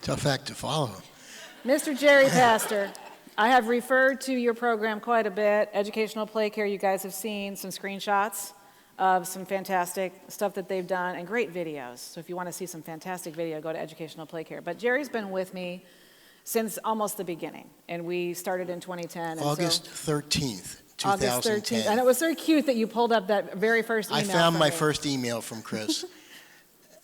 Tough act to follow. Mr. Gerry Pastor, I have referred to your program quite a bit. Educational Play Care, you guys have seen some screenshots of some fantastic stuff that they've done and great videos. So if you want to see some fantastic video, go to Educational Play Care. But Gerry's been with me since almost the beginning, and we started in 2010. August 13th, 2010. August 13th. And it was very cute that you pulled up that very first email. I found my me. first email from Chris.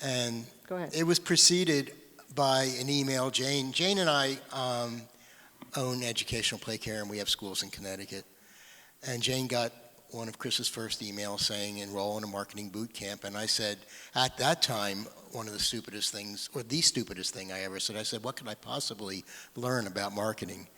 And Go ahead. it was preceded by an email. Jane and I own Educational Play Care, and we have schools in Connecticut. And Jane got one of Chris's first emails saying enroll in a marketing boot camp. And I said, at that time, one of the stupidest things, or the stupidest thing I ever said, I said, what could I possibly learn about marketing?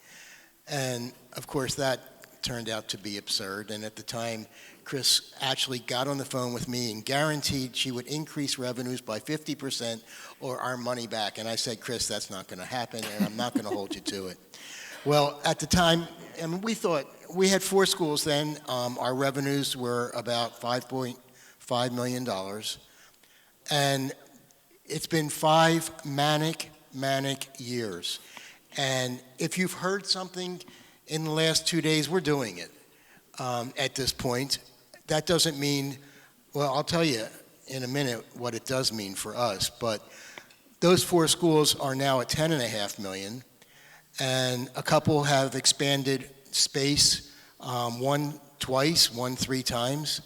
And of course, that turned out to be absurd. And at the time, Chris actually got on the phone with me and guaranteed she would increase revenues by 50% or our money back. And I said, Chris, that's not going to happen, and I'm not going to hold you to it. Well, at the time, I mean, we thought, we had 4 schools then. Our revenues were about $5.5 million. And it's been 5 manic years. And if you've heard something in the last 2 days, we're doing it at this point. That doesn't mean, well, I'll tell you in a minute what it does mean for us. But those 4 schools are now at $10.5 million. And a couple have expanded space, one twice, one 3 times,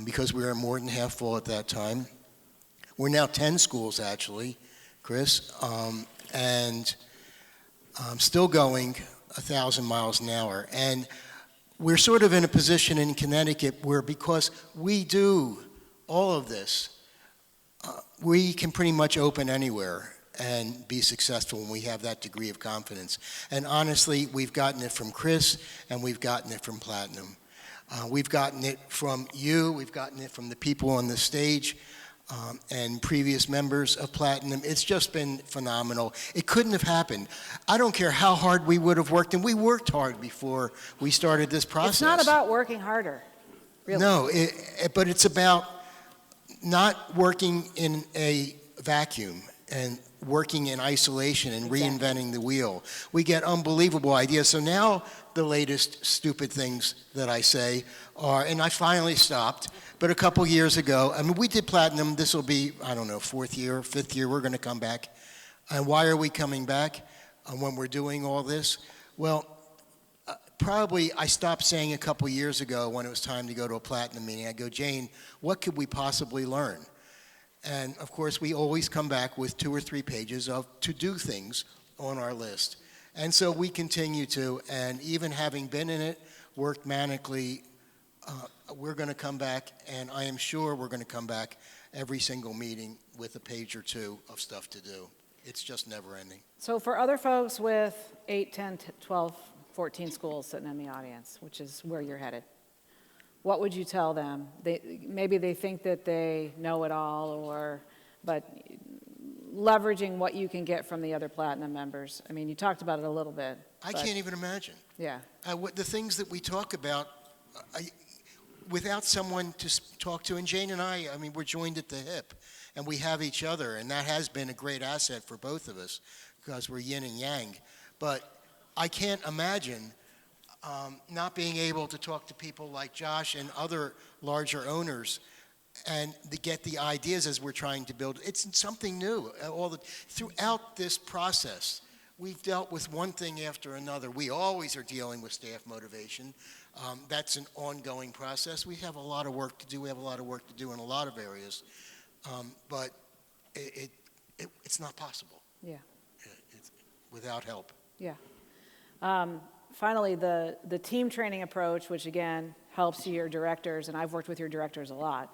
because we were more than half full at that time. We're now 10 schools, actually, Chris, and still going 1,000 miles an hour. And we're sort of in a position in Connecticut where, because we do all of this, we can pretty much open anywhere and be successful when we have that degree of confidence. And honestly, we've gotten it from Chris, and we've gotten it from Platinum. We've gotten it from you, we've gotten it from the people on the stage, and previous members of Platinum. It's just been phenomenal. It couldn't have happened. I don't care how hard we would have worked, and we worked hard before we started this process. It's not about working harder, really. No, but it's about not working in a vacuum and working in isolation and reinventing the wheel. We get unbelievable ideas. So now the latest stupid things that I say are, and I finally stopped, but a couple years ago, I mean, we did Platinum. This will be, I don't know, 4th year, 5th year, we're going to come back. And why are we coming back when we're doing all this? Well, probably I stopped saying a couple years ago when it was time to go to a Platinum meeting, I go, Jane, what could we possibly learn? And of course, we always come back with 2 or 3 pages of to-do things on our list. And so we continue to, and even having been in it, worked manically, we're going to come back, and I am sure we're going to come back every single meeting with a page or 2 of stuff to do. It's just never ending. So for other folks with 8, 10, 12, 14 schools sitting in the audience, which is where you're headed, what would you tell them? Maybe they think that they know it all, but leveraging what you can get from the other Platinum members. I mean, you talked about it a little bit. I can't even imagine. Yeah. The things that we talk about, without someone to talk to, and Jane and I mean, we're joined at the hip, and we have each other, and that has been a great asset for both of us, because we're yin and yang. But I can't imagine not being able to talk to people like Josh and other larger owners and to get the ideas as we're trying to build. It's something new. Throughout this process, we've dealt with one thing after another. We always are dealing with staff motivation. That's an ongoing process. We have a lot of work to do. We have a lot of work to do in a lot of areas. But it's not possible. Yeah. It's without help. Yeah. Finally, the team training approach, which again helps your directors, and I've worked with your directors a lot.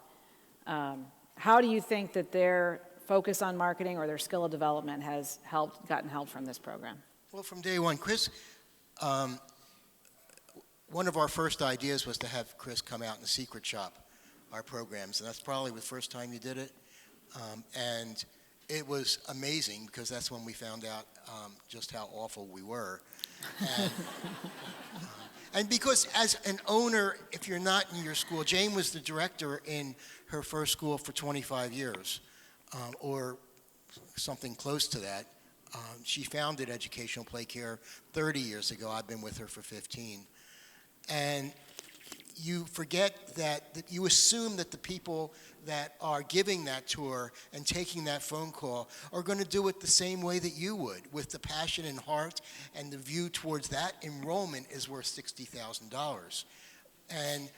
How do you think that their focus on marketing or their skill of development has gotten help from this program? Well, from day one, Chris, one of our first ideas was to have Chris come out and secret shop our programs, and that's probably the first time you did it. And it was amazing, because that's when we found out just how awful we were. And because as an owner, if you're not in your school, Jane was the director in her first school for 25 years, or something close to that. She founded Educational Play Care 30 years ago. I've been with her for 15. And you forget that you assume that the people that are giving that tour and taking that phone call are going to do it the same way that you would, with the passion and heart and the view towards that enrollment is worth $60,000. And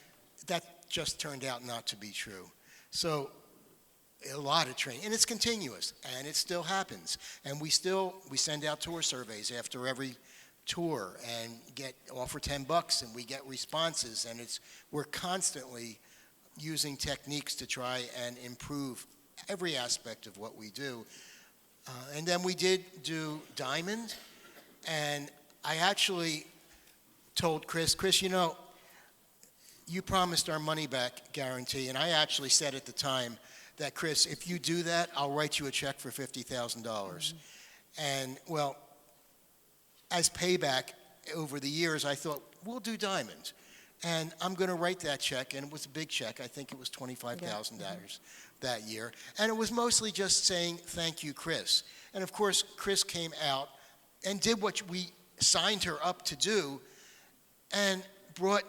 that just turned out not to be true. So a lot of training, and it's continuous, and it still happens. And we send out tour surveys after every tour and offer $10, and we get responses, and we're constantly using techniques to try and improve every aspect of what we do. And then we did do Diamond, and I actually told Chris, you promised our money back guarantee, and I actually said at the time that, Chris, if you do that, I'll write you a check for $50,000. And well, as payback over the years, I thought, we'll do Diamond. And I'm going to write that check, and it was a big check. I think it was $25,000 that year. And it was mostly just saying, thank you, Chris. And of course, Chris came out and did what we signed her up to do and brought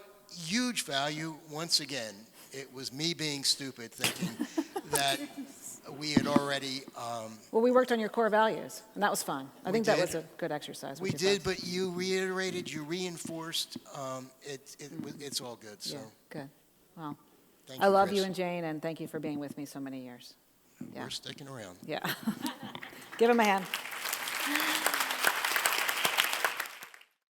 huge value once again. It was me being stupid, thinking that we had already... Well, we worked on your core values, and that was fun. I think that did. was a good exercise. We did, but you reiterated, you reinforced. It's all good. So Yeah, good. Well, thank I love Chris. you and Jane, and thank you for being with me so many years. Yeah. We're sticking around. Yeah. Give him a hand.